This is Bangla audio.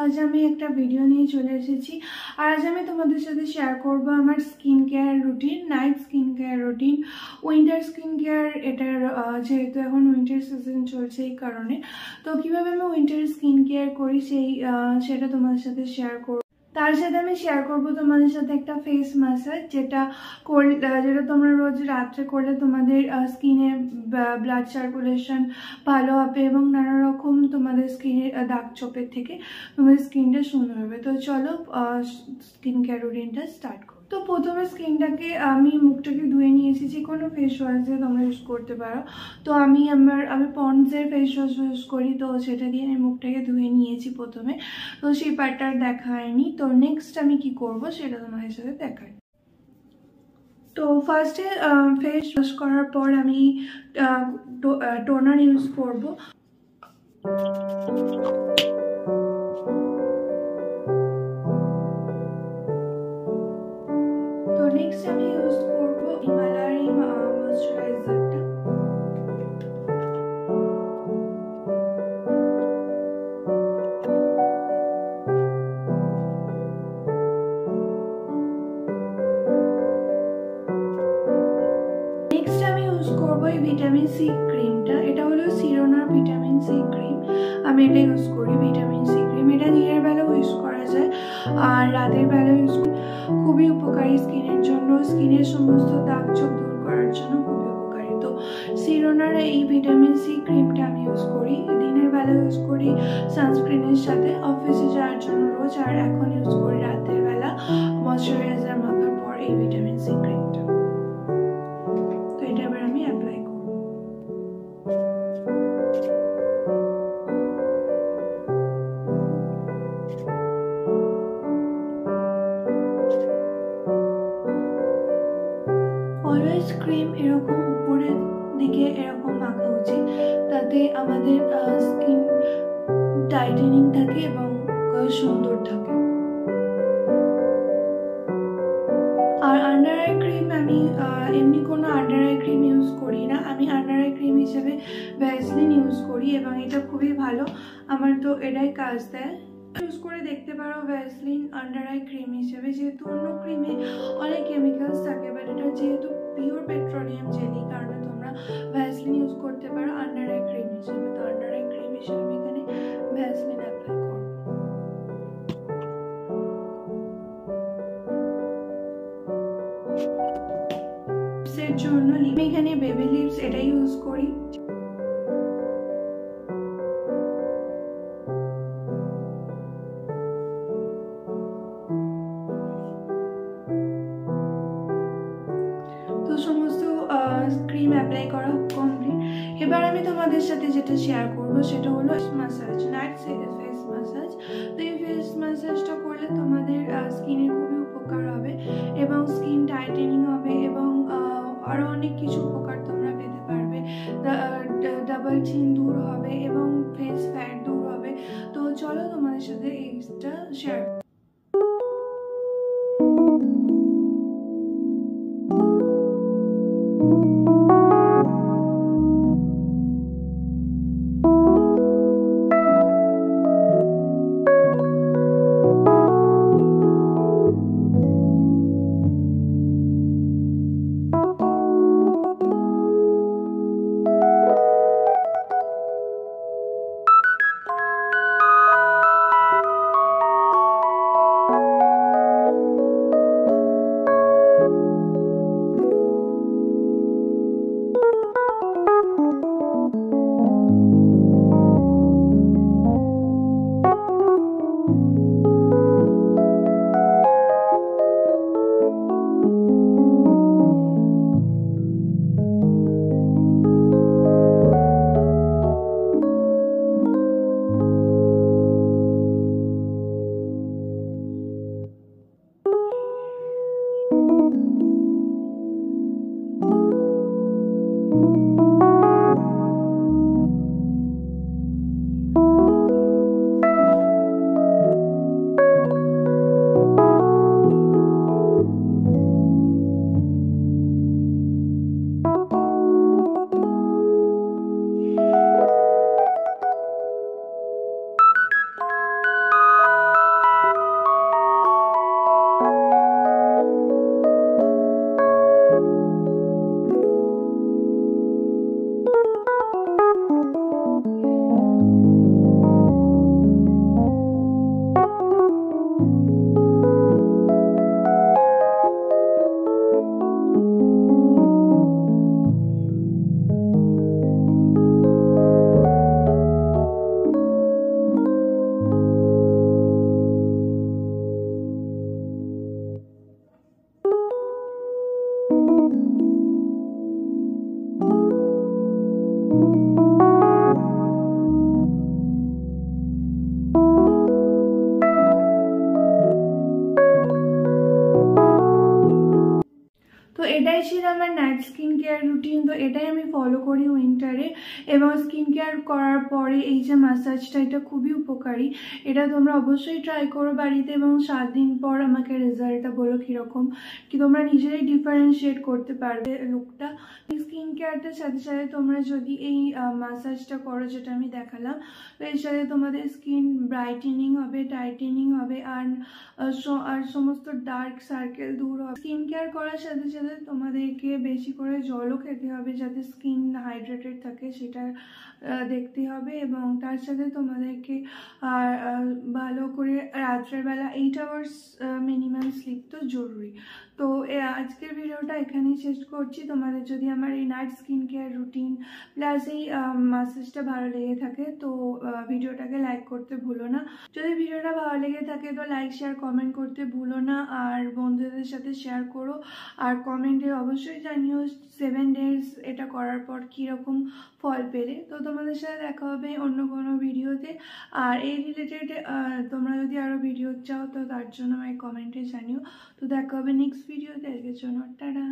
আজ আমি একটা ভিডিও নিয়ে চলে এসেছি। আর আজ আমি তোমাদের সাথে শেয়ার করব আমার skin care routine, night skin care routine, winter skin care. এটার যেহেতু এখন উইন্টার সিজন চলছে এই কারণে, তো কিভাবে আমি উইন্টার স্কিন কেয়ার করি সেটা তোমাদের সাথে শেয়ার করব। তার সাথে আমি শেয়ার করবো তোমাদের সাথে একটা ফেস ম্যাসাজ, যেটা তোমরা রোজ রাত্রে করলে তোমাদের স্কিনে ব্লাড সার্কুলেশন ভালো হবে এবং নানা রকম তোমাদের স্কিনের দাগ ছোপের থেকে তোমাদের স্কিনটা সুন্দর হবে। তো চলো স্কিন কেয়ার রুটিনটা স্টার্ট করো। তো প্রথমে স্কিনটাকে আমি মুখটাকে ধুয়ে নিয়েছি, যে কোনো ফেস ওয়াশ দিয়ে তোমরা ইউজ করতে পারো। তো আমি পন্ডসের ফেস ওয়াশ ইউজ করি, তো সেটা দিয়ে আমি মুখটাকে ধুয়ে নিয়েছি প্রথমে। তো সেই পার্টটা দেখায়নি। তো নেক্সট আমি কি করব সেটা তোমাদের সাথে দেখাই। তো ফার্স্টে ফেস ওয়াশ করার পর আমি টোনার ইউজ করব। তো নেক্সট আমি ইউজ করব হিমালয়ার ময়শ্চারাইজারটা। নেক্সট আমি ইউজ করব এই ভিটামিন সি ক্রিমটা। এটা হলো সিরোনার ভিটামিন সি ক্রিম। আমি এটা ইউজ করি, ভিটামিন সি ক্রিম। এটা দিনের বেলাও ইউজ করা যায় আর রাতের বেলাও ইউজ করি। খুবই উপকারী স্কিনের জন্য, স্কিনের সমস্ত দাগ ছোপ দূর করার জন্য খুবই উপকারী। তো সিরোনার এই ভিটামিন সি ক্রিমটা আমি ইউজ করি, দিনের বেলা ইউজ করি সানস্ক্রিনের সাথে অফিসে যাওয়ার জন্য রোজ, আর এখন ইউজ করি রাতের বেলা ময়শ্চারাইজার মাখার পর এই ভিটামিন সি ক্রিমটা। তো এটা এবার আমি অ্যাপ্লাই করব। অলওয়েজ ক্রিম এরকম উপরের দিকে এরকম মাখা উচিত, তাতে আমাদের স্কিন টাইটেনিং থাকে এবং সুন্দর থাকে। আর আন্ডার আই ক্রিম আমি এমনি কোনো আন্ডার আই ক্রিম ইউজ করি না। আমি আন্ডার আই ক্রিম হিসেবে ভ্যাসলিন ইউজ করি এবং এটা খুবই ভালো, আমার তো এটাই কাজ দেয়। ইউজ করে দেখতে পারো ভ্যাসলিন আন্ডার আই ক্রিম হিসেবে, যেহেতু অন্য ক্রিমে অনেক কেমিক্যালস থাকে, বাট এটা যেহেতু পিওর পেট্রোলিয়াম জেলি, কারণে তোমরা ভ্যাসলিন ইউজ করতে পারো আন্ডার আই ক্রিম হিসেবে। তো আন্ডার আই ক্রিম হিসেবে আমি এখানে ভ্যাসলিন অ্যাপ্লাই করব। লিপসের জন্য আমি এখানে বেবি লিপস এটা ইউজ করি। তো সমস্ত ক্রিম অ্যাপ্লাই করা কমপ্লিট। এবার আমি তোমাদের সাথে যেটা শেয়ার করবো সেটা হলো ম্যাসাজ, নাইট ফেস ম্যাসাজ। তো এই ফেস ম্যাসাজটা করলে তোমাদের স্কিনে খুবই উপকার হবে এবং স্কিন টাইটেনিং হবে এবং আরও অনেক কিছু উপকার তোমরা পেতে পারবে। ডাবল চিন দূর হবে এবং ফেস ফ্যাট দূর হবে। তো চলো তোমাদের সাথে এইটা শেয়ার। এটাই ছিল আমার নাইট স্কিন কেয়ার রুটিন। তো এটাই আমি ফলো করি উইন্টারে, এবং স্কিন কেয়ার করার পরে এই যে ম্যাসাজটা, এটা খুবই উপকারী। এটা তোমরা অবশ্যই ট্রাই করো বাড়িতে, এবং 7 দিন পর আমাকে রেজাল্টটা বলো কীরকম, কি তোমরা নিজেরাই ডিফারেন্সিয়েট করতে পারবে লুকটা। স্কিন কেয়ারটার সাথে সাথে তোমরা যদি এই ম্যাসাজটা করো যেটা আমি দেখালাম, তো এর সাথে তোমাদের স্কিন ব্রাইটেনিং হবে, টাইটেনিং হবে, আর সমস্ত ডার্ক সার্কেল দূর হবে। স্কিন কেয়ার করার সাথে সাথে তোমাদেরকে বেশি করে জলও খেতে হবে যাতে স্কিন হাইড্রেটেড থাকে, সেটা দেখতে হবে। এবং তার সাথে তোমাদেরকে ভালো করে রাত্রের বেলা 8 আওয়ার্স মিনিমাম স্লিপ তো জরুরি। তো আজকের ভিডিওটা এখানেই শেষ করছি। তোমাদের যদি আমার এই night skin care routine plus এই ম্যাসেজটা ভালো লেগে থাকে তো ভিডিওটাকে লাইক করতে ভুলো না। যদি ভিডিওটা ভালো লেগে থাকে তো লাইক শেয়ার কমেন্ট করতে ভুলো না, আর বন্ধুদের সাথে শেয়ার করো। আর কমেন্টে অবশ্যই জানিও 7 ডেজ এটা করার পর কীরকম ফল পেলে। তো তোমাদের সাথে দেখা হবে অন্য কোনো ভিডিওতে। আর এই রিলেটেড তোমরা যদি আরও ভিডিও চাও তো তার জন্য আমায় কমেন্টে জানিও। তো দেখা হবে নেক্সট ভিডিওতে। আজকের জন্য টাটা।